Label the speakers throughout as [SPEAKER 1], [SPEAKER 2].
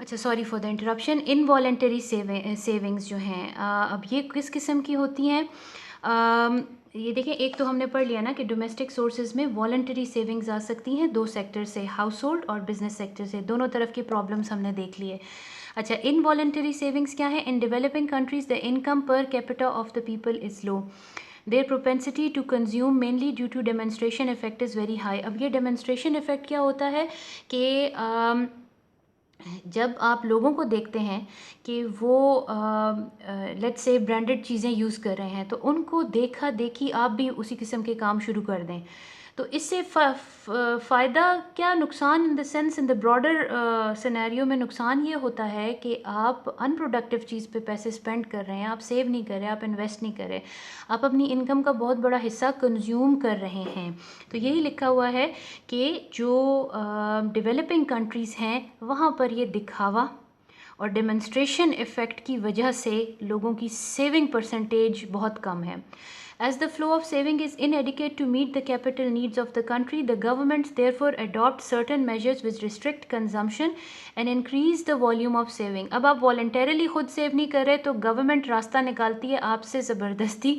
[SPEAKER 1] अच्छा, sorry for the interruption. Involuntary savings जो हैं, अब ये किस किस्म की होती हैं? ये देखें, एक तो हमने पढ़ लिया ना कि डोमेस्टिक सोर्सेज में वॉलेंटरी सेविंग्स आ सकती हैं दो सेक्टर से, हाउस होल्ड और बिजनेस सेक्टर से, दोनों तरफ की प्रॉब्लम्स हमने देख लिए। अच्छा, इनवॉलेंटरी सेविंग्स क्या है? In developing countries the income per capita of the people is low, their propensity to consume mainly due to demonstration effect is very high. अब ये डेमोन्स्ट्रेशन इफेक्ट क्या होता है कि जब आप लोगों को देखते हैं कि वो लेट्स से ब्रांडेड चीज़ें यूज़ कर रहे हैं, तो उनको देखा देखी आप भी उसी किस्म के काम शुरू कर दें। तो इससे फ़ायदा क्या नुकसान, in the sense, in the broader scenario में नुकसान ये होता है कि आप अनप्रोडक्टिव चीज़ पे पैसे स्पेंड कर रहे हैं, आप सेव नहीं कर रहे, आप इन्वेस्ट नहीं कर रहे, आप अपनी इनकम का बहुत बड़ा हिस्सा कंज्यूम कर रहे हैं। तो यही लिखा हुआ है कि जो डेवलपिंग कंट्रीज़ हैं वहाँ पर ये दिखावा और डेमोन्स्ट्रेशन इफ़ेक्ट की वजह से लोगों की सेविंग परसेंटेज बहुत कम है। As the flow of saving is inadequate to meet the capital needs of the country, the governments therefore adopt certain measures which restrict consumption and increase the volume of saving. अब आप voluntarily खुद save नहीं कर रहे तो government रास्ता निकालती है आपसे ज़बरदस्ती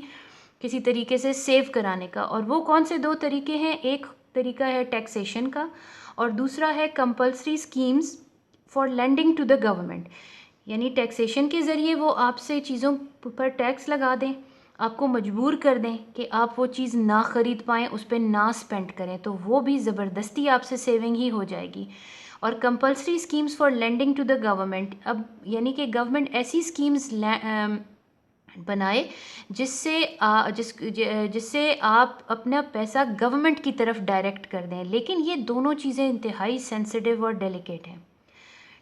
[SPEAKER 1] किसी तरीके से सेव कराने का। और वो कौन से दो तरीके हैं? एक तरीका है टैक्सेशन का और दूसरा है compulsory schemes for lending to the government. यानी टैक्सेशन के ज़रिए वो आपसे चीज़ों पर टैक्स लगा दें, आपको मजबूर कर दें कि आप वो चीज़ ना ख़रीद पाएँ, उस पर ना स्पेंड करें, तो वो भी ज़बरदस्ती आपसे सेविंग ही हो जाएगी। और compulsory schemes for lending to the government, अब यानी कि गवर्नमेंट ऐसी स्कीम्स बनाए जिससे आप अपना पैसा गवर्नमेंट की तरफ डायरेक्ट कर दें। लेकिन ये दोनों चीज़ें इंतहाई सेंसिटिव और डेलिकेट हैं।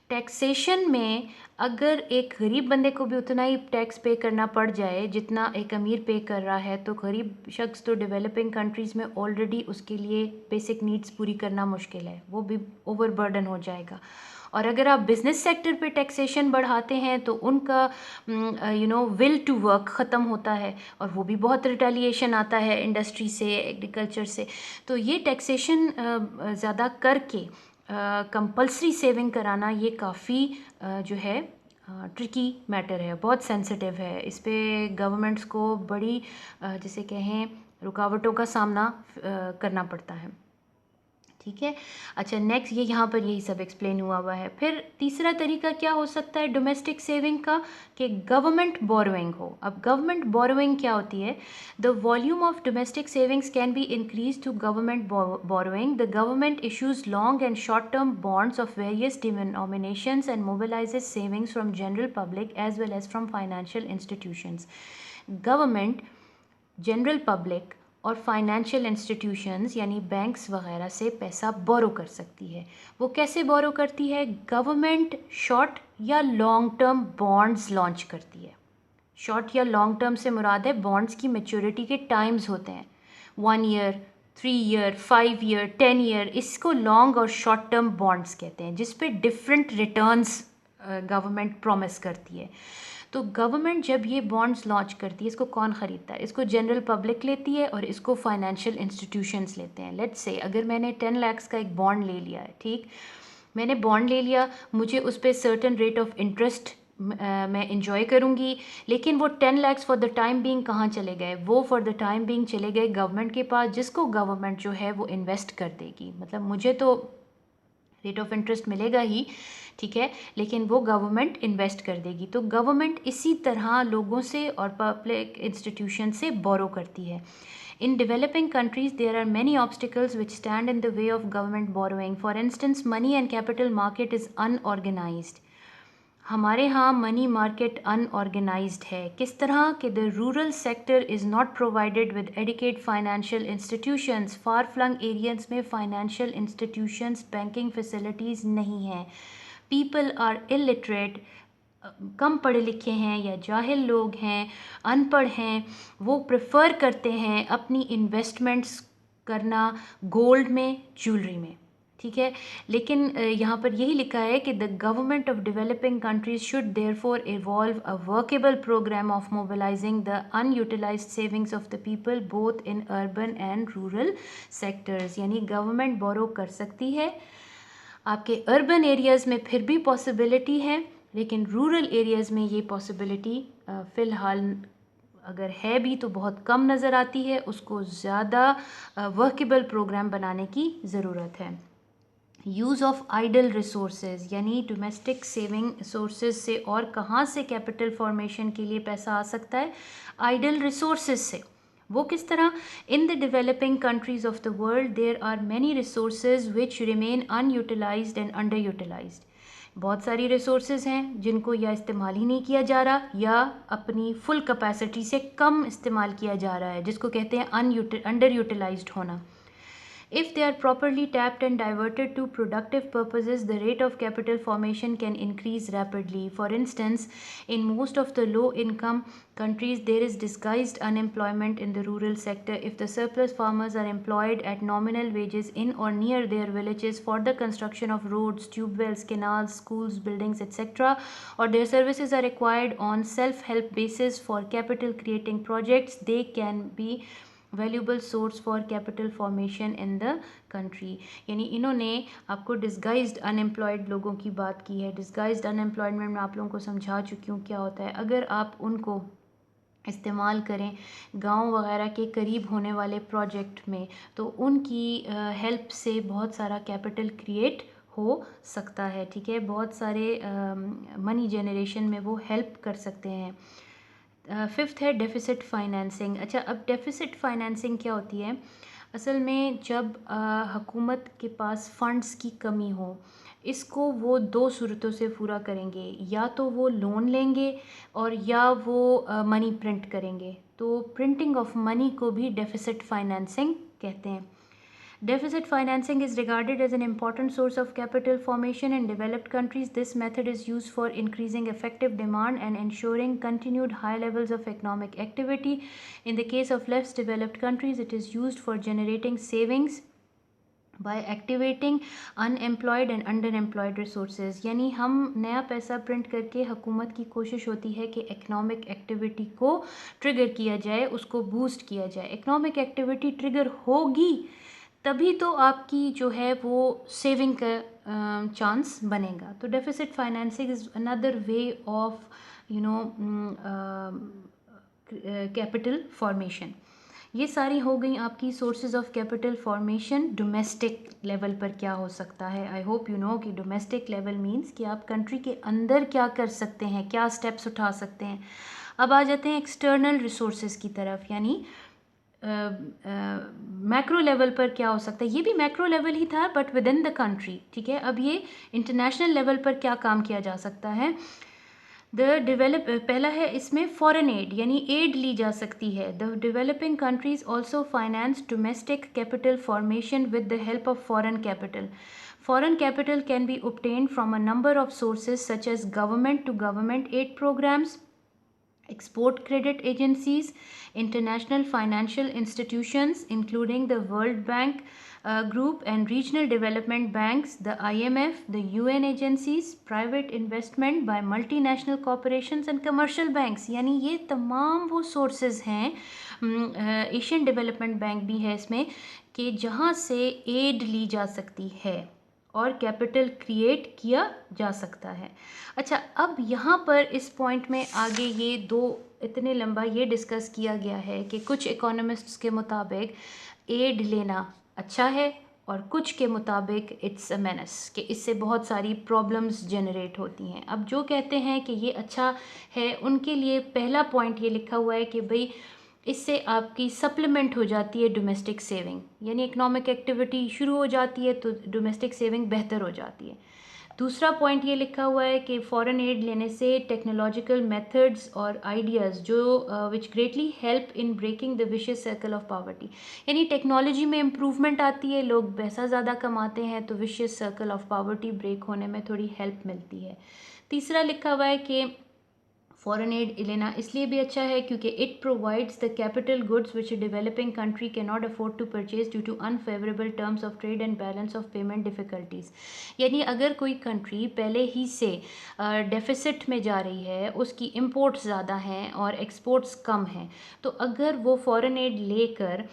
[SPEAKER 1] टैक्सेशन में अगर एक गरीब बंदे को भी उतना ही टैक्स पे करना पड़ जाए जितना एक अमीर पे कर रहा है, तो गरीब शख्स तो डेवलपिंग कंट्रीज़ में ऑलरेडी उसके लिए बेसिक नीड्स पूरी करना मुश्किल है, वो भी ओवरबर्डन हो जाएगा। और अगर आप बिज़नेस सेक्टर पे टैक्सेशन बढ़ाते हैं तो उनका विल टू वर्क ख़त्म होता है और वो भी बहुत रिटेलिएशन आता है इंडस्ट्री से, एग्रीकल्चर से। तो ये टैक्सेशन ज़्यादा करके कंपल्सरी सेविंग कराना ये काफ़ी जो है ट्रिकी मैटर है, बहुत सेंसिटिव है। इस पे गवर्नमेंट्स को बड़ी जिसे कहें रुकावटों का सामना करना पड़ता है। ठीक है। अच्छा, नेक्स्ट ये यहाँ पर यही सब एक्सप्लेन हुआ है। फिर तीसरा तरीका क्या हो सकता है डोमेस्टिक सेविंग का? कि गवर्नमेंट बोरोइंग हो। अब गवर्नमेंट बोरोइंग क्या होती है? The volume of domestic savings can be increase to government borrowing. The government issues long and short term bonds of various denominations and mobilises savings from general public as well as from financial institutions. Government general public और financial institutions यानी banks वगैरह से पैसा बोरो कर सकती है। वो कैसे बोरो करती है? गवर्नमेंट शॉर्ट या लॉन्ग टर्म बॉन्ड्स लॉन्च करती है। शॉर्ट या लॉन्ग टर्म से मुराद है बॉन्ड्स की मैच्योरिटी के टाइम्स होते हैं, 1 ईयर, 3 ईयर, 5 ईयर, 10 ईयर। इसको लॉन्ग और शॉर्ट टर्म बॉन्ड्स कहते हैं, जिस पे डिफरेंट रिटर्न्स गवर्नमेंट प्रॉमिस करती है। तो गवर्नमेंट जब ये बॉन्ड्स लॉन्च करती है, इसको कौन ख़रीदता है? इसको जनरल पब्लिक लेती है और इसको फाइनेंशियल इंस्टीट्यूशंस लेते हैं। लेट्स से अगर मैंने 10 लाख का एक बॉन्ड ले लिया है, ठीक, मैंने बॉन्ड ले लिया, मुझे उस पर सर्टन रेट ऑफ इंटरेस्ट मैं इंजॉय करूँगी, लेकिन वो 10 lakh for the time being कहाँ चले गए? वो फॉर द टाइम बीइंग चले गए गवर्नमेंट के पास, जिसको गवर्नमेंट जो है वो इन्वेस्ट कर देगी। मतलब मुझे तो रेट ऑफ इंटरेस्ट मिलेगा ही, ठीक है, लेकिन वो गवर्नमेंट इन्वेस्ट कर देगी। तो गवर्नमेंट इसी तरह लोगों से और पब्लिक इंस्टीट्यूशन से बोरो करती है। In developing countries, there are many obstacles which stand in the way of government borrowing. For instance, money and capital market is unorganized. हमारे यहाँ मनी मार्केट अनऑर्गेनाइज्ड है। किस तरह कि the rural sector is not provided with adequate financial institutions. Far flung areas में financial institutions, banking facilities नहीं हैं। People are illiterate, कम पढ़े लिखे हैं या जाहिल लोग हैं, अनपढ़ हैं, वो प्रेफर करते हैं अपनी इन्वेस्टमेंट्स करना गोल्ड में, ज्वेलरी में, ठीक है। लेकिन यहाँ पर यही लिखा है कि the government of developing countries should therefore evolve a workable programme of mobilising the unutilised savings of the people both in urban and rural sectors. यानी गवर्नमेंट बोरो कर सकती है आपके अर्बन एरियाज़ में फिर भी पॉसिबिलिटी है, लेकिन रूरल एरियाज़ में ये पॉसिबिलिटी फ़िलहाल अगर है भी तो बहुत कम नज़र आती है। उसको ज़्यादा वर्केबल प्रोग्राम बनाने की ज़रूरत है। यूज़ ऑफ आइडल रिसोर्सेज यानी डोमेस्टिक सेविंग सोर्सेज से और कहाँ से कैपिटल फॉर्मेशन के लिए पैसा आ सकता है? आइडल रिसोर्सेज से। वो किस तरह? In the developing countries of the world there are many resources which remain unutilised and underutilised. बहुत सारी रिसोर्सेज हैं जिनको या इस्तेमाल ही नहीं किया जा रहा या अपनी फुल कैपेसिटी से कम इस्तेमाल किया जा रहा है, जिसको कहते हैं अंडर यूटिलाइज्ड होना। If they are properly tapped and diverted to productive purposes, the rate of capital formation can increase rapidly. For instance, in most of the low income countries, there is disguised unemployment in the rural sector. If the surplus farmers are employed at nominal wages in or near their villages for the construction of roads, tube wells, canals, schools, buildings, etc., or their services are required on self help basis for capital creating projects, they can be valuable source for capital formation in the country. यानी इन्होंने आपको disguised unemployed लोगों की बात की है। Disguised unemployment मैं आप लोगों को समझा चुकी हूँ क्या होता है। अगर आप उनको इस्तेमाल करें गांव वगैरह के करीब होने वाले प्रोजेक्ट में तो उनकी हेल्प से बहुत सारा कैपिटल क्रिएट हो सकता है। ठीक है, बहुत सारे मनी जनरेशन में वो हेल्प कर सकते हैं। फिफ्थ है डेफिसिट फाइनेंसिंग। अच्छा, अब डेफिसिट फाइनेंसिंग क्या होती है? असल में जब हुकूमत के पास फंड्स की कमी हो, इसको वो दो सूरतों से पूरा करेंगे, या तो वो लोन लेंगे और या वो मनी प्रिंट करेंगे। तो प्रिंटिंग ऑफ मनी को भी डेफिसिट फाइनेंसिंग कहते हैं। Deficit financing is regarded as an important source of capital formation in developed countries. This method is used for increasing effective demand and ensuring continued high levels of economic activity. In the case of less developed countries, it is used for generating savings by activating unemployed and underemployed resources। यानी हम नया पैसा print करके हुकूमत की कोशिश होती है कि इकोनॉमिक एक्टिविटी को ट्रिगर किया जाए, उसको बूस्ट किया जाए। इकोनॉमिक एक्टिविटी ट्रिगर होगी तभी तो आपकी जो है वो सेविंग का चांस बनेगा। तो deficit financing is another way of capital formation. ये सारी हो गई आपकी sources of capital formation. Domestic level पर क्या हो सकता है? आई होप यू नो कि डोमेस्टिक लेवल मीन्स कि आप कंट्री के अंदर क्या कर सकते हैं, क्या स्टेप्स उठा सकते हैं। अब आ जाते हैं एक्सटर्नल रिसोर्सेज की तरफ, यानी मैक्रो लेवल पर क्या हो सकता है। ये भी मैक्रो लेवल ही था but with in the country. ठीक है, अब ये इंटरनेशनल लेवल पर क्या काम किया जा सकता है। पहला है इसमें फॉरेन एड, यानी एड ली जा सकती है। The developing countries also finance domestic capital formation with the help of foreign capital. Foreign capital can be obtained from a number of sources such as government to government aid programs, export credit agencies, international financial institutions including the World Bank Group and regional development banks, the IMF, the UN agencies, private investment by multinational corporations and commercial banks। यानी ये तमाम वो sources हैं, Asian development bank भी है इसमें, कि जहाँ से एड ली जा सकती है और कैपिटल क्रिएट किया जा सकता है। अच्छा, अब यहाँ पर इस पॉइंट में आगे ये दो इतने लंबा ये डिस्कस किया गया है कि कुछ इकोनॉमिस्ट्स के मुताबिक एड लेना अच्छा है और कुछ के मुताबिक इट्स अ मेनस, कि इससे बहुत सारी प्रॉब्लम्स जनरेट होती हैं। अब जो कहते हैं कि ये अच्छा है उनके लिए पहला पॉइंट ये लिखा हुआ है कि भाई इससे आपकी सप्लीमेंट हो जाती है डोमेस्टिक सेविंग, यानी इकोनॉमिक एक्टिविटी शुरू हो जाती है तो डोमेस्टिक सेविंग बेहतर हो जाती है। दूसरा पॉइंट ये लिखा हुआ है कि फॉरेन एड लेने से टेक्नोलॉजिकल मेथड्स और आइडियाज़ जो which greatly help in breaking the vicious circle of poverty, यानी टेक्नोलॉजी में इम्प्रूवमेंट आती है, लोग पैसा ज़्यादा कमाते हैं तो vicious circle of poverty break होने में थोड़ी हेल्प मिलती है। तीसरा लिखा हुआ है कि फॉरेन एड लेना इसलिए भी अच्छा है क्योंकि it provides the capital goods which a developing country can not afford to purchase due to unfavourable terms of trade and balance of payment difficulties. यानी अगर कोई कंट्री पहले ही से डेफिसिट में जा रही है, उसकी इम्पोर्ट्स ज़्यादा हैं और एक्सपोर्ट्स कम हैं, तो अगर वो फॉरेन एड लेकर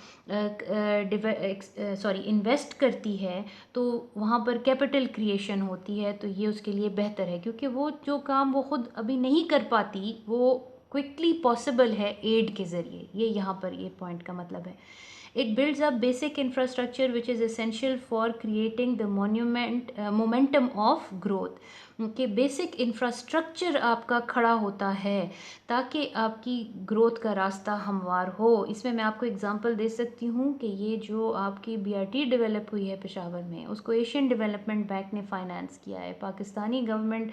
[SPEAKER 1] इन्वेस्ट करती है तो वहाँ पर कैपिटल क्रिएशन होती है, तो ये उसके लिए बेहतर है क्योंकि वो जो काम वो खुद अभी नहीं कर पाती वो क्विकली पॉसिबल है एड के ज़रिए। ये यहाँ पर ये पॉइंट का मतलब है। It builds up basic infrastructure which is essential for creating the momentum of growth। कि बेसिक इंफ्रास्ट्रक्चर आपका खड़ा होता है ताकि आपकी ग्रोथ का रास्ता हमवार हो। इसमें मैं आपको एग्जांपल दे सकती हूँ कि ये जो आपकी बीआरटी डेवलप हुई है पेशावर में, उसको एशियन डेवलपमेंट बैंक ने फाइनेंस किया है। पाकिस्तानी गवर्नमेंट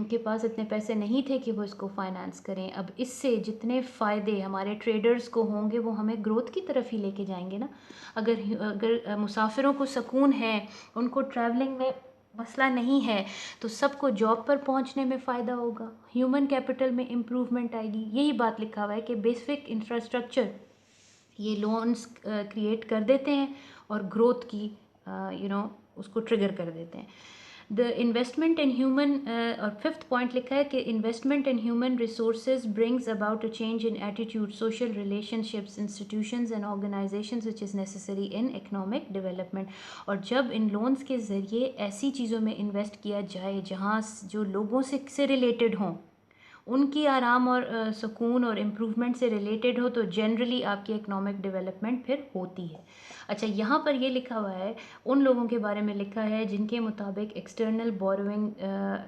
[SPEAKER 1] के पास इतने पैसे नहीं थे कि वो इसको फाइनेंस करें। अब इससे जितने फ़ायदे हमारे ट्रेडर्स को होंगे वो हमें ग्रोथ की तरफ ही लेके जाएंगे ना। अगर अगर मुसाफिरों को सुकून है, उनको ट्रैवलिंग में मसला नहीं है, तो सबको जॉब पर पहुंचने में फ़ायदा होगा, ह्यूमन कैपिटल में इम्प्रूवमेंट आएगी। यही बात लिखा हुआ है कि बेसिक इंफ्रास्ट्रक्चर ये लोन्स क्रिएट कर देते हैं और ग्रोथ की उसको ट्रिगर कर देते हैं। द इन्वेस्टमेंट इन ह्यूमन और फिफ्थ पॉइंट लिखा है कि investment in human resources brings about a change in attitude, social relationships, institutions and organisations which is necessary in economic development. और जब इन लोन्स के ज़रिए ऐसी चीज़ों में इन्वेस्ट किया जाए जहाँ जो लोगों से रिलेटेड हों, उनकी आराम और सुकून और इम्प्रूवमेंट से रिलेटेड हो, तो जनरली आपकी इकोनॉमिक डेवलपमेंट फिर होती है। अच्छा, यहाँ पर ये लिखा हुआ है, उन लोगों के बारे में लिखा है जिनके मुताबिक एक्सटर्नल बोरोइंग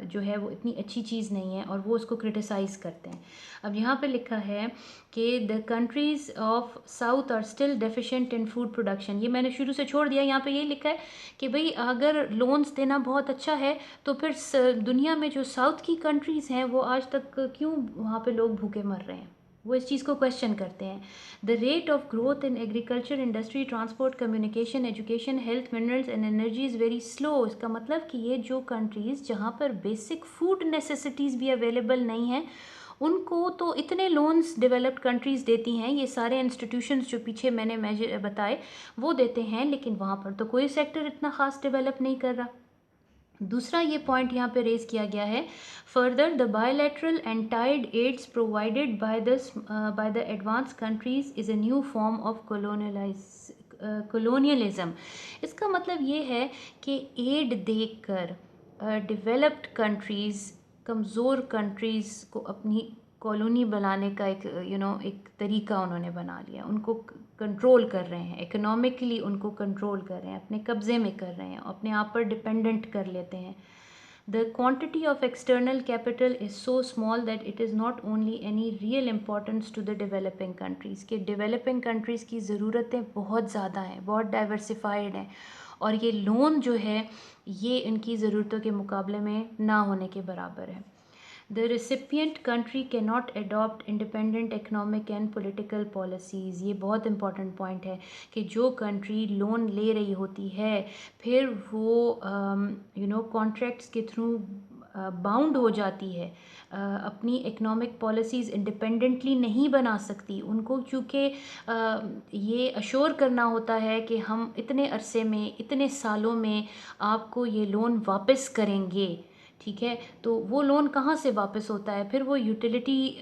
[SPEAKER 1] जो है वो इतनी अच्छी चीज़ नहीं है और वो उसको क्रिटिसाइज़ करते हैं। अब यहाँ पे लिखा है कि the countries of south are still deficient in food production. ये मैंने शुरू से छोड़ दिया, यहाँ पे ये लिखा है कि भाई अगर लोन्स देना बहुत अच्छा है तो फिर दुनिया में जो साउथ की कंट्रीज़ हैं वो आज तक क्यों वहाँ पे लोग भूखे मर रहे हैं, वो इस चीज़ को क्वेश्चन करते हैं। The rate of growth in agriculture, industry, transport, communication, education, health, minerals and energy is very slow. इसका मतलब कि ये जो कंट्रीज़ जहाँ पर बेसिक फूड नेसेसिटीज़ भी अवेलेबल नहीं हैं, उनको तो इतने लोन्स डेवलप्ड कंट्रीज़ देती हैं, ये सारे इंस्टीट्यूशंस जो पीछे मैंने मेजर बताए वो देते हैं, लेकिन वहाँ पर तो कोई सेक्टर इतना ख़ास डेवलप नहीं कर रहा। दूसरा ये पॉइंट यहाँ पे रेज किया गया है, further the bilateral and tied aids provided by the advance countries is a new form of colonialism. इसका मतलब ये है कि एड देकर डेवलप्ड कंट्रीज़ कमज़ोर कंट्रीज़ को अपनी कॉलोनी बनाने का एक तरीका उन्होंने बना लिया, उनको कंट्रोल कर रहे हैं, इकोनॉमिकली उनको कंट्रोल कर रहे हैं, अपने कब्ज़े में कर रहे हैं, अपने आप पर डिपेंडेंट कर लेते हैं। The quantity of external capital is so small that it is not only any real importance to the developing countries. के डेवलपिंग कंट्रीज़ की ज़रूरतें बहुत ज़्यादा हैं, बहुत डाइवर्सिफाइड हैं, और ये लोन जो है ये इनकी ज़रूरतों के मुकाबले में ना होने के बराबर है। The recipient country cannot adopt independent economic and political policies। ये बहुत important point है कि जो country लोन ले रही होती है फिर वो contracts के थ्रू बाउंड हो जाती है, अपनी इकोनॉमिक पॉलिसीज़ इंडिपेंडेंटली नहीं बना सकती। उनको चूँकि ये अश्योर करना होता है कि हम इतने अरसे में, इतने सालों में आपको ये लोन वापस करेंगे, ठीक है, तो वो लोन कहाँ से वापस होता है? फिर वो यूटिलिटी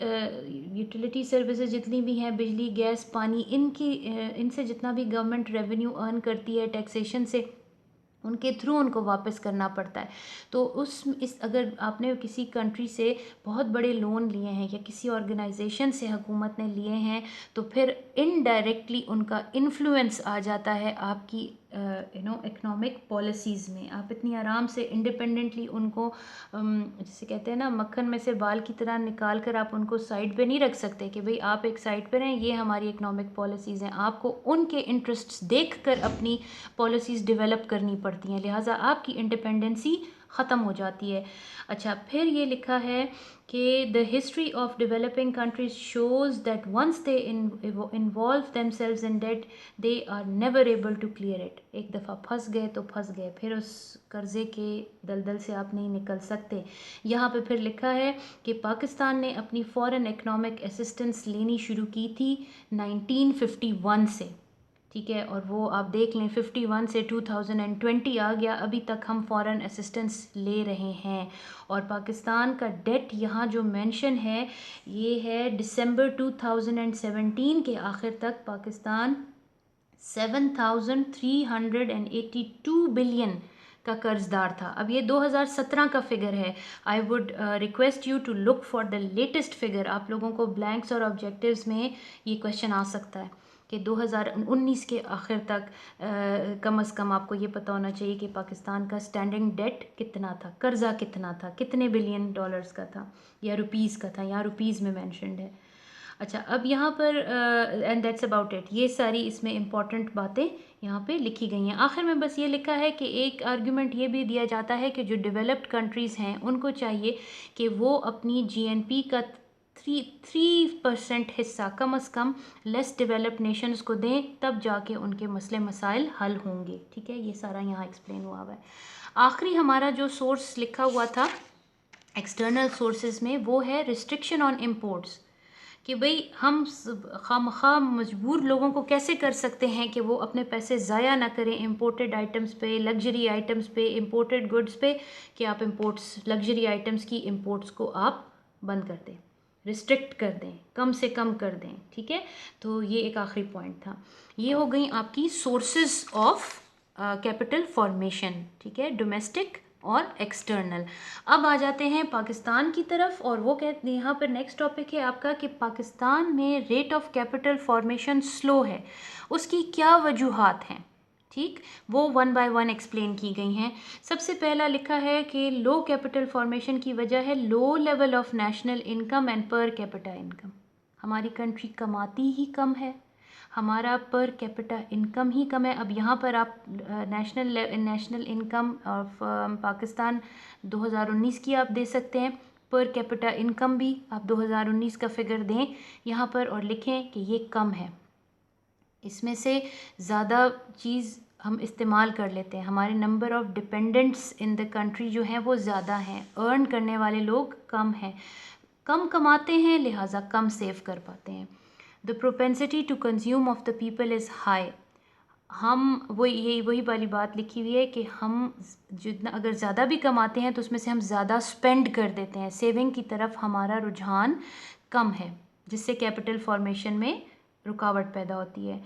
[SPEAKER 1] सर्विसेज जितनी भी हैं, बिजली, गैस, पानी, इनसे जितना भी गवर्नमेंट रेवेन्यू अर्न करती है टैक्सेशन से, उनके थ्रू उनको वापस करना पड़ता है। तो अगर आपने किसी कंट्री से बहुत बड़े लोन लिए हैं या किसी ऑर्गेनाइजेशन से हुकूमत ने लिए हैं, तो फिर इनडायरेक्टली उनका इन्फ्लुएंस आ जाता है आपकी इकोनॉमिक पॉलिसीज़ में। आप इतनी आराम से इंडिपेंडेंटली उनको जैसे कहते हैं ना, मक्खन में से बाल की तरह निकाल कर आप उनको साइड पे नहीं रख सकते कि भाई आप एक साइड पर हैं, ये हमारी इकोनॉमिक पॉलिसीज़ हैं। आपको उनके इंटरेस्ट्स देख कर अपनी पॉलिसीज़ डेवलप करनी पड़ती हैं, लिहाजा आपकी इंडिपेंडेंसी ख़त्म हो जाती है। अच्छा, फिर ये लिखा है कि the history of developing countries shows that once they involve themselves in debt they are never able to clear it. एक दफ़ा फंस गए तो फंस गए, फिर उस कर्ज़े के दलदल से आप नहीं निकल सकते। यहाँ पे फिर लिखा है कि पाकिस्तान ने अपनी फ़ॉरेन इकनॉमिक असिस्टेंस लेनी शुरू की थी 1951 से, ठीक है, और वो आप देख लें 51 से 2020 आ गया, अभी तक हम फॉरेन असिस्टेंस ले रहे हैं। और पाकिस्तान का डेट यहाँ जो मेंशन है ये है दिसंबर 2017 के आखिर तक पाकिस्तान 7,382 बिलियन का कर्जदार था। अब ये 2017 का फिगर है। I would request you to look for the latest figure. आप लोगों को ब्लैंक्स और ऑब्जेक्टिव्स में ये क्वेश्चन आ सकता है कि 2019 के आखिर तक कम अज़ कम आपको ये पता होना चाहिए कि पाकिस्तान का स्टैंडिंग डेट कितना था, कर्ज़ा कितना था, कितने बिलियन डॉलर्स का था या रुपीज़ का था। यहाँ रुपीज़ में मैंशनड है। अच्छा, अब यहाँ पर एंड दैट्स अबाउट इट। ये सारी इसमें इम्पॉर्टेंट बातें यहाँ पे लिखी गई हैं। आखिर में बस ये लिखा है कि एक आर्गुमेंट ये भी दिया जाता है कि जो डेवलप्ड कंट्रीज़ हैं उनको चाहिए कि वो अपनी जीएनपी का 3% हिस्सा कम अज़ कम लेस डेवलप्ड नेशंस को दें, तब जाके उनके मसले मसाइल हल होंगे। ठीक है, ये सारा यहाँ एक्सप्लेन हुआ है। आखिरी हमारा जो सोर्स लिखा हुआ था एक्सटर्नल सोर्सेज में वो है रिस्ट्रिक्शन ऑन इम्पोर्ट्स, कि भाई हम खामखा मजबूर लोगों को कैसे कर सकते हैं कि वो अपने पैसे ज़ाया ना करें इम्पोर्टेड आइटम्स पे, लग्जरी आइटम्स पे, इम्पोर्टेड गुड्स पे, कि आप इम्पोर्ट्स लग्जरी आइटम्स की इम्पोर्ट्स को आप बंद कर दें, रिस्ट्रिक्ट कर दें, कम से कम कर दें। ठीक है, तो ये एक आखिरी पॉइंट था। ये हो गई आपकी सोर्सेज ऑफ कैपिटल फॉर्मेशन, ठीक है, डोमेस्टिक और एक्सटर्नल। अब आ जाते हैं पाकिस्तान की तरफ, और वो कहते हैं यहाँ पर नेक्स्ट टॉपिक है आपका कि पाकिस्तान में rate of capital formation slow है, उसकी क्या वजूहात हैं। ठीक, वो वन बाय वन एक्सप्लेन की गई हैं। सबसे पहला लिखा है कि लो कैपिटल फॉर्मेशन की वजह है low level of national income and per capita income. हमारी कंट्री कमाती ही कम है, हमारा पर कैपिटा इनकम ही कम है। अब यहाँ पर आप नेशनल इनकम ऑफ पाकिस्तान 2019 की आप दे सकते हैं, पर कैपिटा इनकम भी आप 2019 का फिगर दें यहाँ पर और लिखें कि ये कम है। इसमें से ज़्यादा चीज़ हम इस्तेमाल कर लेते हैं, हमारे number of dependents in the country जो हैं वो ज़्यादा हैं, अर्न करने वाले लोग कम हैं, कम कमाते हैं, लिहाजा कम सेव कर पाते हैं। The propensity to consume of the people is high. हम वही वाली बात लिखी हुई है कि हम जितना अगर ज़्यादा भी कमाते हैं तो उसमें से हम ज़्यादा स्पेंड कर देते हैं, सेविंग की तरफ हमारा रुझान कम है, जिससे कैपिटल फॉर्मेशन में रुकावट पैदा होती है।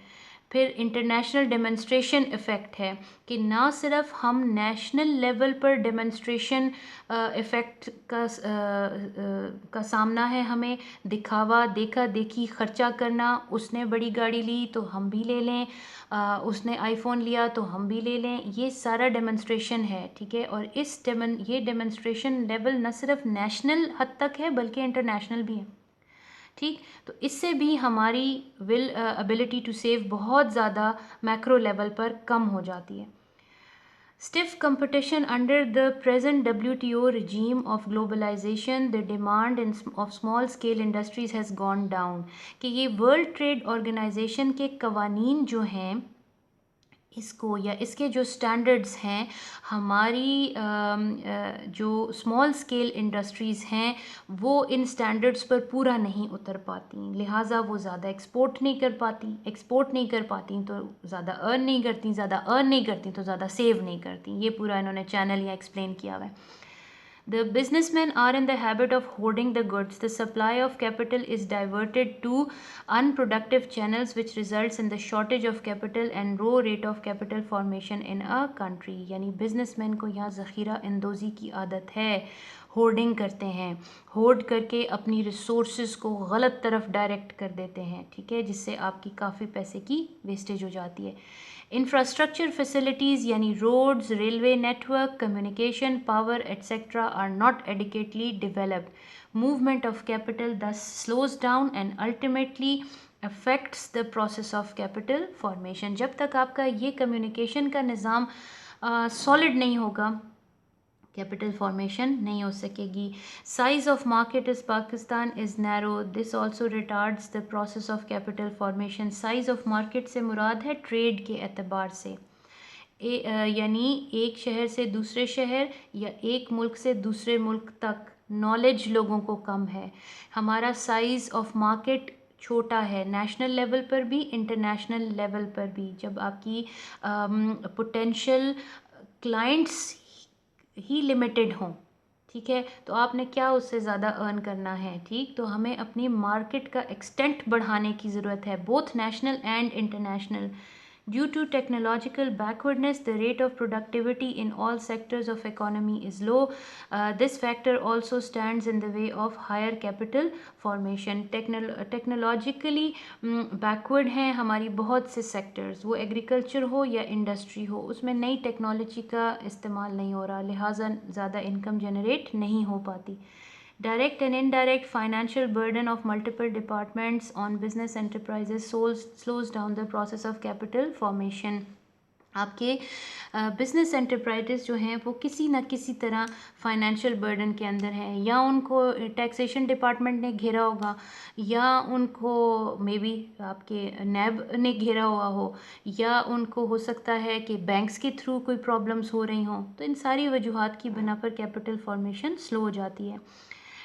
[SPEAKER 1] फिर इंटरनेशनल डेमोन्स्ट्रेशन इफ़ेक्ट है कि ना सिर्फ हम नेशनल लेवल पर डेमोन्स्ट्रेशन इफ़ेक्ट का सामना है, हमें दिखावा, देखा देखी खर्चा करना, उसने बड़ी गाड़ी ली तो हम भी ले लें, उसने आईफोन लिया तो हम भी ले लें, ये सारा डेमोन्स्ट्रेशन है। ठीक है, और ये डेमोन्स्ट्रेशन लेवल न सिर्फ नेशनल हद तक है बल्कि इंटरनेशनल भी है। ठीक, तो इससे भी हमारी एबिलिटी टू सेव बहुत ज़्यादा मैक्रो लेवल पर कम हो जाती है। Stiff competition under the present WTO regime of globalization, the demand of small scale industries has gone down। कि ये वर्ल्ड ट्रेड ऑर्गेनाइजेशन के कवानीन जो हैं इसको या इसके जो स्टैंडर्ड्स हैं हमारी जो स्मॉल स्केल इंडस्ट्रीज़ हैं वो इन स्टैंडर्ड्स पर पूरा नहीं उतर पाती, लिहाजा वो ज़्यादा एक्सपोर्ट नहीं कर पाती तो ज़्यादा अर्न नहीं करती, ज़्यादा अर्न नहीं करती तो ज़्यादा सेव नहीं करती। ये पूरा इन्होंने चैनल या एक्सप्लेन किया हुआ है। The businessmen are in the habit of hoarding the goods. The supply of capital is diverted to unproductive channels, which results in the shortage of capital and low rate of capital formation in a country। यानी businessmen को यहाँ ज़ख़ीरा अंदोज़ी की आदत है, hoarding करते हैं, horde करके अपनी रिसोर्सेज को गलत तरफ डायरेक्ट कर देते हैं। ठीक है, जिससे आपकी काफ़ी पैसे की वेस्टेज हो जाती है। इंफ्रास्ट्रक्चर फैसिलिटीज़ यानी roads, railway network, communication, power etcetera are not adequately developed. Movement of capital thus slows down and ultimately affects the process of capital formation. जब तक आपका ये कम्युनिकेशन का निज़ाम सॉलिड नहीं होगा कैपिटल फॉर्मेशन नहीं हो सकेगी। Size of market is Pakistan is narrow, this also retards the process of capital formation. Size of market से मुराद है ट्रेड के एतबार से, यानी एक शहर से दूसरे शहर या एक मुल्क से दूसरे मुल्क तक नॉलेज लोगों को कम है। हमारा साइज़ ऑफ मार्केट छोटा है, नेशनल लेवल पर भी इंटरनेशनल लेवल पर भी। जब आपकी पोटेंशियल क्लाइंट्स ही लिमिटेड हों, ठीक है, तो आपने क्या उससे ज़्यादा अर्न करना है। ठीक, तो हमें अपनी मार्केट का एक्सटेंट बढ़ाने की ज़रूरत है, both national and international. Due to technological backwardness, the rate of productivity in all sectors of economy is low. This factor also stands in the way of higher capital formation. Technologically backward हैं हमारी बहुत से sectors, वो agriculture हो या industry हो, उसमें नई technology का इस्तेमाल नहीं हो रहा, लिहाजा ज़्यादा income generate नहीं हो पाती। Direct and indirect financial burden of multiple departments on business enterprises slows down the process of capital formation. आपके बिजनेस एंटरप्राइजेस जो हैं वो किसी न किसी तरह फाइनेंशियल बर्डन के अंदर हैं, या उनको टैक्सेशन डिपार्टमेंट ने घेरा होगा, या उनको मे बी आपके नैब ने घेरा हुआ हो, या उनको हो सकता है कि बैंक्स के थ्रू कोई प्रॉब्लम्स हो रही हों। तो इन सारी वजूहात की बिना पर कैपिटल फॉर्मेशन स्लो हो जाती है।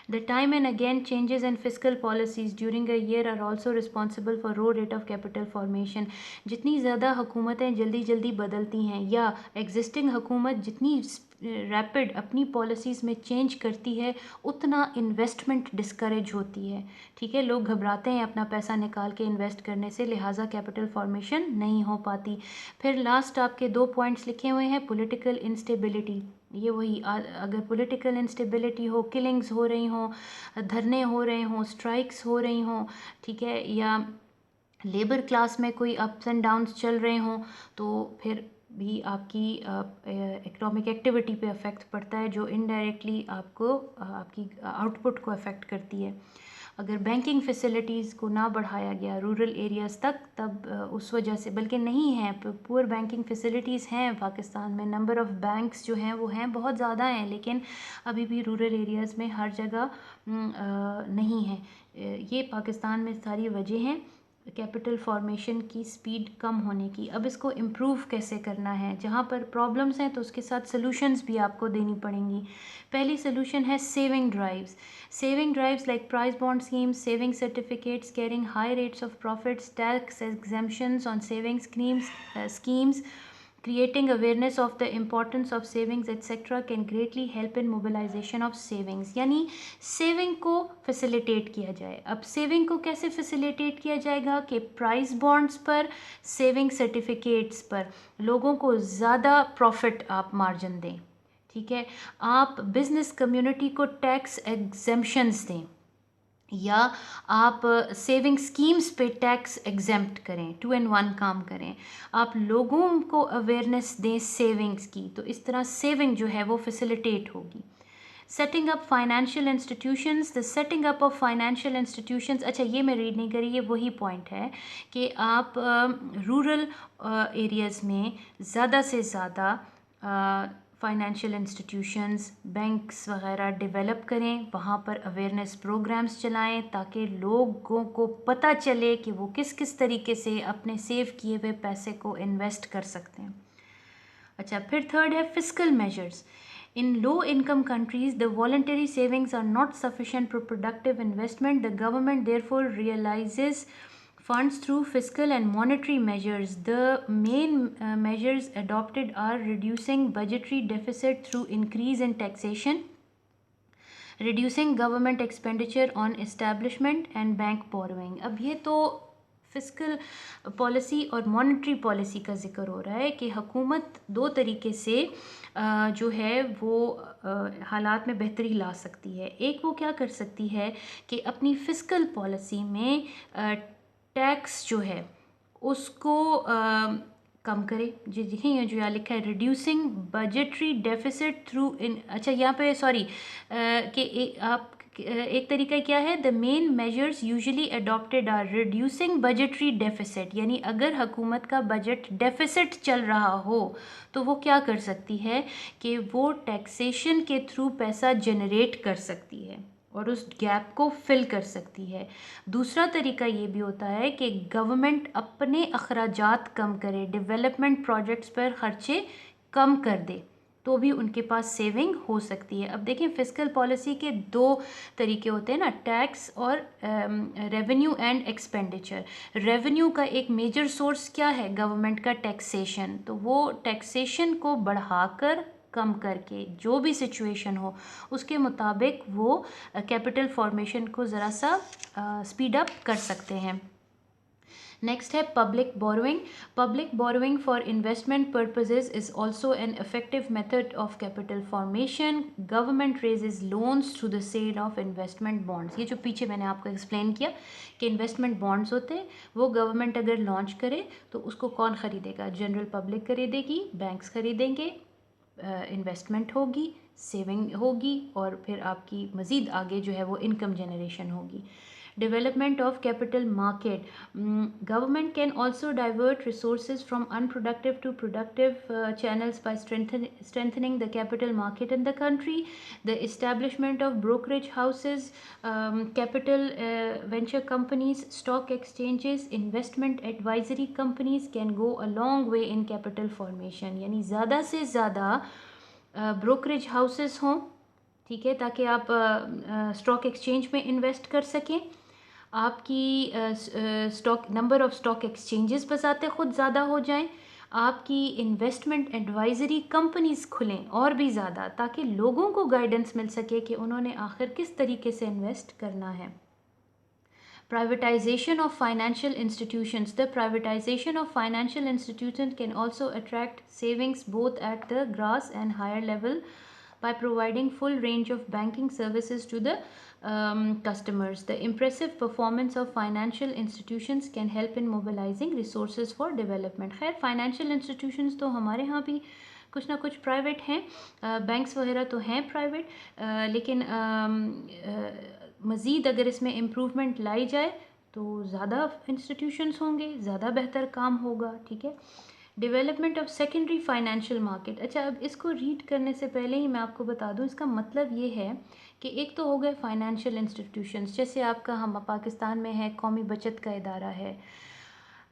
[SPEAKER 1] The time and again changes in fiscal policies during a year are also responsible for low rate of capital formation. जितनी ज़्यादा हुकूमतें जल्दी जल्दी बदलती हैं या एग्जिस्टिंग हुकूमत जितनी रैपिड अपनी पॉलिसीज़ में चेंज करती है, उतना इन्वेस्टमेंट डिस्करेज होती है। ठीक है, लोग घबराते हैं अपना पैसा निकाल के इन्वेस्ट करने से, लिहाजा कैपिटल फॉर्मेशन नहीं हो पाती। फिर लास्ट आपके 2 पॉइंट्स लिखे हुए हैं, पॉलिटिकल इंस्टेबिलिटी। ये वही, अगर पॉलिटिकल इंस्टेबिलिटी हो, किलिंग्स हो रही हों, धरने हो रहे हों, स्ट्राइक्स हो रही हों, ठीक है, या लेबर क्लास में कोई अप्स एंड डाउन्स चल रहे हों, तो फिर भी आपकी इकोनॉमिक एक्टिविटी पे अफेक्ट पड़ता है, जो इनडायरेक्टली आपको आपकी आउटपुट को अफेक्ट करती है। अगर बैंकिंग फैसिलिटीज़ को ना बढ़ाया गया रूरल एरियाज़ तक, तब उस वजह से, बल्कि नहीं है, पुअर बैंकिंग फैसिलिटीज़ हैं पाकिस्तान में, नंबर ऑफ़ बैंक्स जो हैं वो हैं बहुत ज़्यादा हैं, लेकिन अभी भी रूरल एरियाज़ में हर जगह नहीं है। ये पाकिस्तान में सारी वजह हैं कैपिटल फॉर्मेशन की स्पीड कम होने की। अब इसको इम्प्रूव कैसे करना है, जहाँ पर प्रॉब्लम्स हैं तो उसके साथ सॉल्यूशंस भी आपको देनी पड़ेंगी। पहली सॉल्यूशन है saving drives. Saving drives like prize bond schemes, saving certificates carrying high rates of profits, tax exemptions on saving schemes, creating awareness of the importance of savings etc. can greatly help in mobilization of savings। यानी saving को facilitate किया जाए। अब saving को कैसे facilitate किया जाएगा कि प्राइस बॉन्ड्स पर, सेविंग सर्टिफिकेट्स पर लोगों को ज़्यादा प्रॉफिट आप मार्जिन दें। ठीक है, आप बिजनेस कम्युनिटी को टैक्स एग्जेम्पशंस दें, या आप सेविंग स्कीम्स पे टैक्स एग्जेम्प्ट करें, 2 in 1 काम करें। आप लोगों को अवेयरनेस दें सेविंग्स की, तो इस तरह सेविंग जो है वो फैसिलिटेट होगी। Setting up financial institutions, the setting up of financial institutions, अच्छा ये मैं रीड नहीं करी, ये वही पॉइंट है कि आप रूरल एरियाज़ में ज़्यादा से ज़्यादा फाइनेंशियल इंस्टीट्यूशंस, बैंक्स वगैरह डेवलप करें, वहाँ पर अवेयरनेस प्रोग्राम्स चलाएं, ताकि लोगों को पता चले कि वो किस किस तरीके से अपने सेव किए हुए पैसे को इन्वेस्ट कर सकते हैं। अच्छा, फिर थर्ड है fiscal measures. In low income countries, the voluntary savings are not sufficient for productive investment. The government therefore realizes funds through fiscal and monetary measures. The main measures adopted are reducing budgetary deficit through increase in taxation, reducing government expenditure on establishment and bank borrowing। अब ये तो fiscal policy और monetary policy का ज़िक्र हो रहा है कि हुकूमत दो तरीके से जो है वो हालात में बेहतरी ला सकती है। एक वो क्या कर सकती है कि अपनी फिस्कल पॉलिसी में टैक्स जो है उसको कम करे। जी देखें, जो यहाँ लिखा है रिड्यूसिंग बजटरी डेफिसिट थ्रू इन, अच्छा यहाँ पे सॉरी कि आप एक तरीका क्या है, the main measures usually adopted are reducing budgetary deficit, यानी अगर हुकूमत का बजट डेफिसिट चल रहा हो तो वो क्या कर सकती है कि वो टैक्सेशन के थ्रू पैसा जनरेट कर सकती है और उस गैप को फिल कर सकती है। दूसरा तरीका ये भी होता है कि गवर्नमेंट अपने अखराजात कम करे, डेवलपमेंट प्रोजेक्ट्स पर खर्चे कम कर दे, तो भी उनके पास सेविंग हो सकती है। अब देखें, फिस्कल पॉलिसी के दो तरीके होते हैं ना, टैक्स और रेवेन्यू एंड एक्सपेंडिचर। रेवेन्यू का एक मेजर सोर्स क्या है, गवर्नमेंट का टैक्सेशन, तो वो टैक्सेशन को बढ़ाकर कम करके जो भी सिचुएशन हो उसके मुताबिक वो कैपिटल फॉर्मेशन को ज़रा सा स्पीड अप कर सकते हैं। नेक्स्ट है public borrowing. Public borrowing for investment purposes is also an effective method of capital formation. Government raises loans through the sale of investment bonds. ये जो पीछे मैंने आपको एक्सप्लेन किया कि इन्वेस्टमेंट बॉन्ड्स होते हैं, वो गवर्नमेंट अगर लॉन्च करे तो उसको कौन ख़रीदेगा, जनरल पब्लिक खरीदेगी, बैंक्स खरीदेंगे, इन्वेस्टमेंट होगी, सेविंग होगी और फिर आपकी मज़ीद आगे जो है वो इनकम जनरेशन होगी। Development of capital market. Government can also divert resources from unproductive to productive channels by strengthening the capital market in the country. The establishment of brokerage houses, capital venture companies, stock exchanges, investment advisory companies can go a long way in capital formation. यानी ज़्यादा से ज़्यादा brokerage houses हों, ठीक है, ताकि आप stock exchange में इन्वेस्ट कर सकें। आपकी stock number of stock exchanges बजाते ख़ुद ज़्यादा हो जाएं, आपकी इन्वेस्टमेंट एडवाइज़री कंपनीज़ खुलें और भी ज़्यादा, ताकि लोगों को गाइडेंस मिल सके कि उन्होंने आखिर किस तरीके से इन्वेस्ट करना है। Privatization of financial institutions. The privatization of financial institutions can also attract savings both at the grass and higher level by providing full range of banking services to the customers. The impressive performance of financial institutions can help in mobilizing resources for development. खैर financial institutions तो हमारे यहाँ भी कुछ ना कुछ private हैं, banks वगैरह तो हैं प्राइवेट, लेकिन मज़ीद अगर इसमें इम्प्रूवमेंट लाई जाए तो ज़्यादा इंस्टीट्यूशंस होंगे, ज़्यादा बेहतर काम होगा, ठीक है। Development of secondary financial market. अच्छा, अब इसको रीड करने से पहले ही मैं आपको बता दूं, इसका मतलब ये है कि एक तो हो गए फाइनेंशियल इंस्टीट्यूशंस, जैसे आपका हम पाकिस्तान में है कौमी बचत का इदारा है।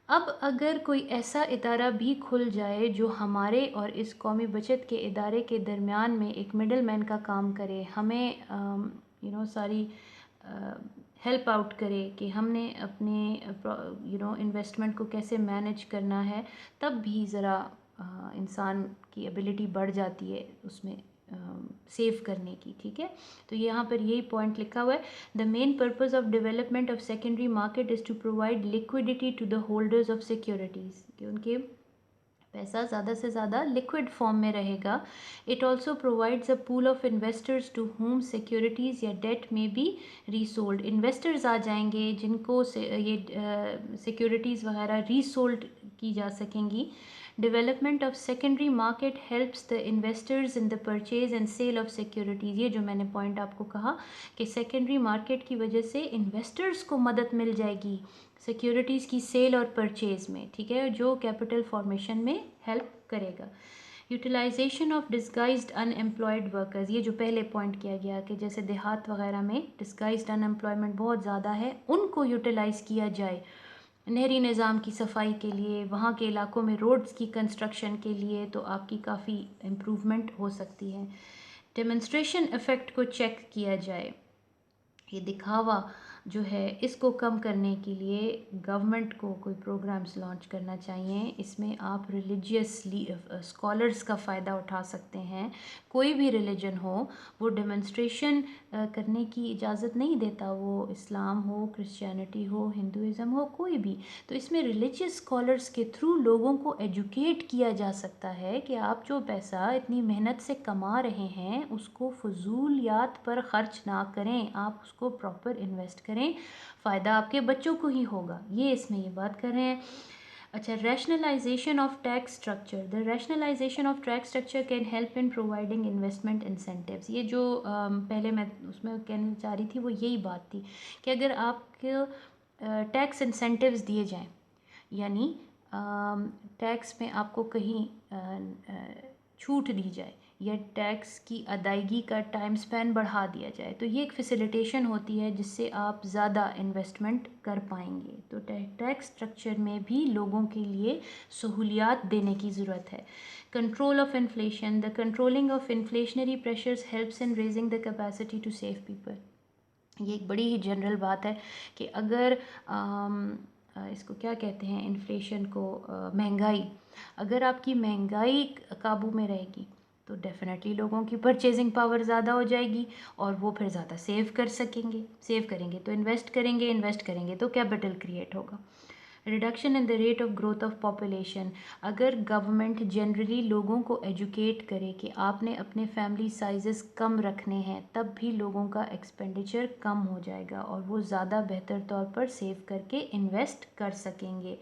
[SPEAKER 1] अब अगर कोई ऐसा इदारा भी खुल जाए जो हमारे और इस कौमी बचत के इदारे के दरमियान में एक मिडल मैन का काम करे, हमें सारी हेल्प आउट करे कि हमने अपने इन्वेस्टमेंट को कैसे मैनेज करना है, तब भी ज़रा इंसान की एबिलिटी बढ़ जाती है उसमें सेव करने की, ठीक है। तो यहाँ पर यही पॉइंट लिखा हुआ है, the main purpose of development of secondary market is to provide liquidity to the holders of securities, कि उनके पैसा ज़्यादा से ज़्यादा लिक्विड फॉर्म में रहेगा। It also provides a pool of investors to whom securities या debt may be resold. Investors आ जाएंगे जिनको ये सिक्योरिटीज़ वगैरह रीसोल्ड की जा सकेंगी। Development of secondary market helps the investors in the purchase and sale of securities. ये जो मैंने पॉइंट आपको कहा कि सेकेंडरी मार्केट की वजह से इन्वेस्टर्स को मदद मिल जाएगी सिक्योरिटीज़ की सेल और परचेज में, ठीक है, जो कैपिटल फॉर्मेशन में हेल्प करेगा। Utilisation of disguised unemployed workers, ये जो पहले पॉइंट किया गया कि जैसे देहात वगैरह में डिस्गाइज्ड अनएम्प्लॉयमेंट बहुत ज़्यादा है, उनको यूटिलाइज़ किया जाए नहरी निज़ाम की सफाई के लिए, वहाँ के इलाकों में रोड्स की कंस्ट्रक्शन के लिए, तो आपकी काफ़ी इम्प्रूवमेंट हो सकती है। डेमोन्स्ट्रेशन इफ़ेक्ट को चेक किया जाए, ये दिखावा जो है इसको कम करने के लिए गवर्नमेंट को कोई प्रोग्राम्स लॉन्च करना चाहिए। इसमें आप रिलीजियसली स्कॉलर्स का फ़ायदा उठा सकते हैं। कोई भी रिलीजन हो वो डेमोन्स्ट्रेशन करने की इजाज़त नहीं देता, वो इस्लाम हो, क्रिश्चियनिटी हो, हिंदुज़म हो, कोई भी। तो इसमें रिलीजियस स्कॉलर्स के थ्रू लोगों को एजुकेट किया जा सकता है कि आप जो पैसा इतनी मेहनत से कमा रहे हैं उसको फजूलियात पर ख़र्च ना करें, आप उसको प्रॉपर इन्वेस्ट करें, फ़ायदा आपके बच्चों को ही होगा। ये इसमें ये बात कर रहे हैं। अच्छा, rationalisation of tax structure. The rationalisation of tax structure can help in providing investment incentives. ये जो पहले मैं उसमें कहना चाह रही थी वो यही बात थी कि अगर आपको टैक्स इंसेंटिव्स दिए जाएं, यानी टैक्स में आपको कहीं छूट दी जाए या टैक्स की अदायगी का टाइम स्पैन बढ़ा दिया जाए, तो ये एक फैसिलिटेशन होती है जिससे आप ज़्यादा इन्वेस्टमेंट कर पाएंगे। तो टैक्स स्ट्रक्चर में भी लोगों के लिए सहूलियात देने की ज़रूरत है। Control of inflation. The controlling of inflationary pressures helps in raising the capacity to save people. ये एक बड़ी ही जनरल बात है कि अगर इसको क्या कहते हैं, इन्फ्लेशन को, महंगाई, अगर आपकी महंगाई काबू में रहेगी तो डेफिनेटली लोगों की परचेजिंग पावर ज़्यादा हो जाएगी और वो फिर ज़्यादा सेव कर सकेंगे। सेव करेंगे तो इन्वेस्ट करेंगे, इन्वेस्ट करेंगे तो कैपिटल क्रिएट होगा। Reduction in the rate of growth of population. अगर गवर्नमेंट जनरली लोगों को एजुकेट करे कि आपने अपने फैमिली साइजेस कम रखने हैं, तब भी लोगों का एक्सपेंडिचर कम हो जाएगा और वो ज़्यादा बेहतर तौर पर सेव करके इन्वेस्ट कर सकेंगे।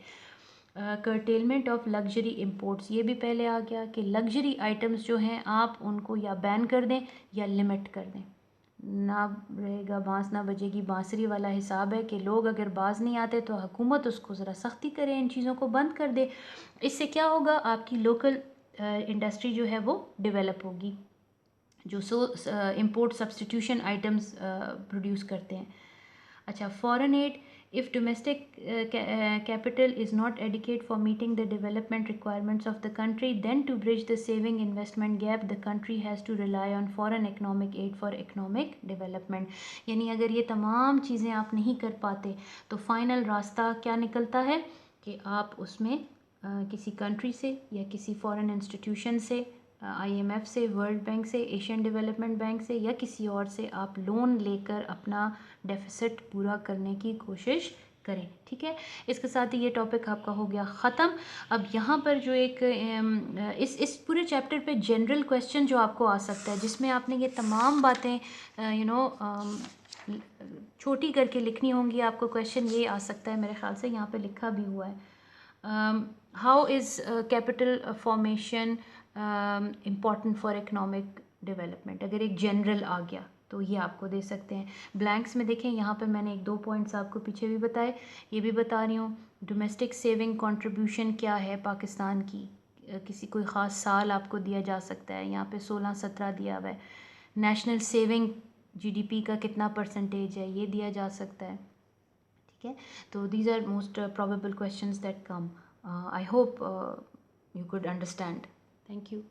[SPEAKER 1] Curtailment of luxury imports. ये भी पहले आ गया कि लग्जरी आइटम्स जो हैं आप उनको या बैन कर दें या लिमिट कर दें। ना रहेगा बांस ना बजेगी बांसुरी वाला हिसाब है कि लोग अगर बाज नहीं आते तो हुकूमत उसको ज़रा सख्ती करे, इन चीज़ों को बंद कर दे। इससे क्या होगा, आपकी लोकल इंडस्ट्री जो है वो डेवलप होगी, जो इम्पोर्ट सब्स्टिट्यूशन आइटम्स प्रोड्यूस करते हैं। अच्छा, foreign add. If domestic capital is not adequate for meeting the development requirements of the country, then to bridge the saving investment gap the country has to rely on foreign economic aid for economic development। यानी अगर ये तमाम चीज़ें आप नहीं कर पाते तो फाइनल रास्ता क्या निकलता है कि आप उसमें किसी कंट्री से या किसी फॉरेन इंस्टीट्यूशन से, IMF से, वर्ल्ड बैंक से, एशियन डेवलपमेंट बैंक से या किसी और से आप लोन लेकर अपना डेफिसिट पूरा करने की कोशिश करें। ठीक है, इसके साथ ही ये टॉपिक आपका हो गया ख़त्म। अब यहाँ पर जो एक इस पूरे चैप्टर पे जनरल क्वेश्चन जो आपको आ सकता है, जिसमें आपने ये तमाम बातें छोटी करके लिखनी होंगी। आपको क्वेश्चन ये आ सकता है, मेरे ख्याल से यहाँ पे लिखा भी हुआ है, how is capital formation important for economic development. अगर एक जनरल आ गया तो ये आपको दे सकते हैं। ब्लैंक्स में देखें, यहाँ पे मैंने एक दो पॉइंट्स आपको पीछे भी बताए, ये भी बता रही हूँ। डोमेस्टिक सेविंग कंट्रीब्यूशन क्या है पाकिस्तान की, किसी कोई ख़ास साल आपको दिया जा सकता है, यहाँ पे 16-17 दिया हुआ है। नेशनल सेविंग GDP का कितना परसेंटेज है ये दिया जा सकता है। ठीक है, तो these are most probable questions that come. I hope you could understand. Thank you.